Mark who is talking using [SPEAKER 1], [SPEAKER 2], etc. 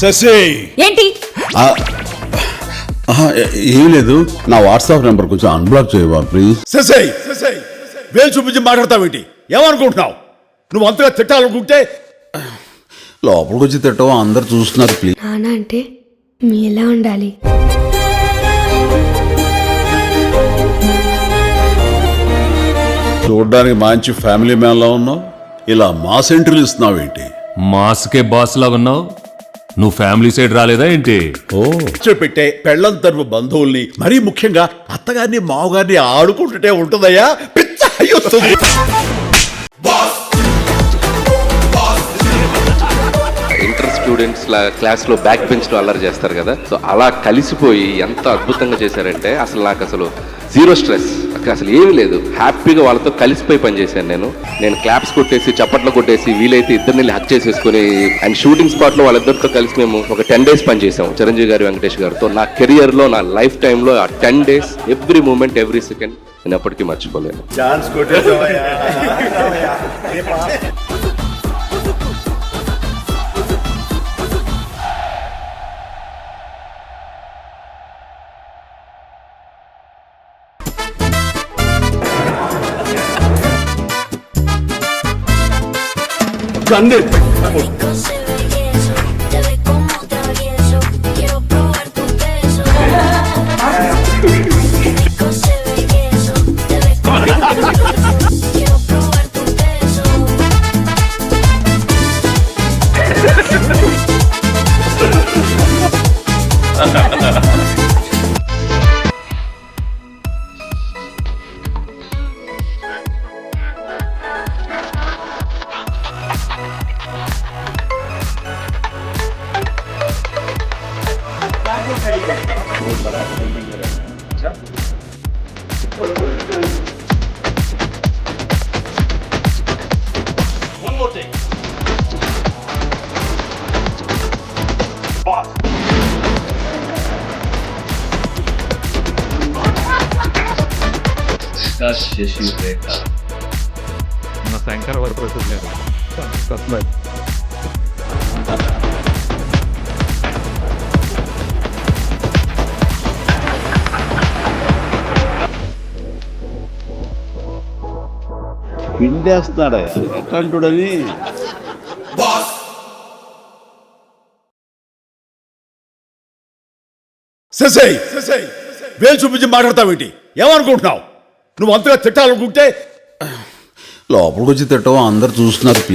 [SPEAKER 1] శశి
[SPEAKER 2] ఏంటి?
[SPEAKER 3] ఏం లేదు, నా వాట్సాప్ నెంబర్ కొంచెం అన్బ్లాక్ చేయవా ప్లీజ్.
[SPEAKER 1] శశి వేలు చూపించి మాట్లాడతావేంటి? ఏమనుకుంటున్నావు? నువ్వు అంతగా తిట్టాలనుకుంటే
[SPEAKER 3] లోపలికి వచ్చి తిట్టవా, అందరు చూస్తున్నారు ప్లీజ్.
[SPEAKER 4] నాన్న అంటే మీ ఎలా ఉండాలి?
[SPEAKER 3] చూడడానికి మంచి ఫ్యామిలీ మ్యాన్ లా ఉన్నావు, ఇలా మాస్ ఎంట్రీలు ఇస్తున్నావు ఏంటి?
[SPEAKER 5] మాస్కే బాస్ లాగా ఉన్నావు. నువ్వు ఫ్యామిలీ సైడ్ రాలేదా ఏంటి?
[SPEAKER 3] ఓ
[SPEAKER 1] పెట్టే పెళ్ళం తరపు బంధువుల్ని మరీ ముఖ్యంగా అత్తగారిని మావగారిని ఆడుకుంటుంటే ఉంటుందయ్యా, పిచ్చ అయ్యొస్తుంది.
[SPEAKER 6] ఇంటర్ స్టూడెంట్స్ క్లాస్లో బ్యాక్ బెంచ్లో అల్లరి చేస్తారు కదా, సో అలా కలిసిపోయి ఎంత అద్భుతంగా చేశారంటే అసలు జీరో స్ట్రెస్, అసలు ఏమీ లేదు. హ్యాపీగా వాళ్ళతో కలిసిపోయి పనిచేశాను. నేను క్లాప్స్ కొట్టేసి చప్పట్లు కొట్టేసి వీలైతే ఇద్దరిని హక్ చేసేసుకుని అండ్ షూటింగ్ స్పాట్లో వాళ్ళిద్దరితో కలిసి మేము ఒక 10 days పనిచేసాము చిరంజీవి గారు, వెంకటేష్ గారితో. నా కెరియర్లో, నా లైఫ్ టైంలో ఆ 10 days every moment, every second నేను ఎప్పటికీ మర్చిపోలేను.
[SPEAKER 7] Ricos de belleza, te ves como travieso, quiero probar tu beso. Ricos de belleza, te ves como travieso, quiero probar tu beso.
[SPEAKER 8] మన శంకర వరప్రసాద్ గారు
[SPEAKER 3] పిండేస్తున్నాడా ఎట్లాంటుడని.
[SPEAKER 1] శశి వేలు చూపించి మాట్లాడతావేంటి? ఏమనుకుంటున్నావు? నువ్వు అంతగా తిట్టాలనుకుంటే
[SPEAKER 3] లోపలికి వచ్చి తిట్టవా, అందరు చూస్తున్నారు ప్లీజ్.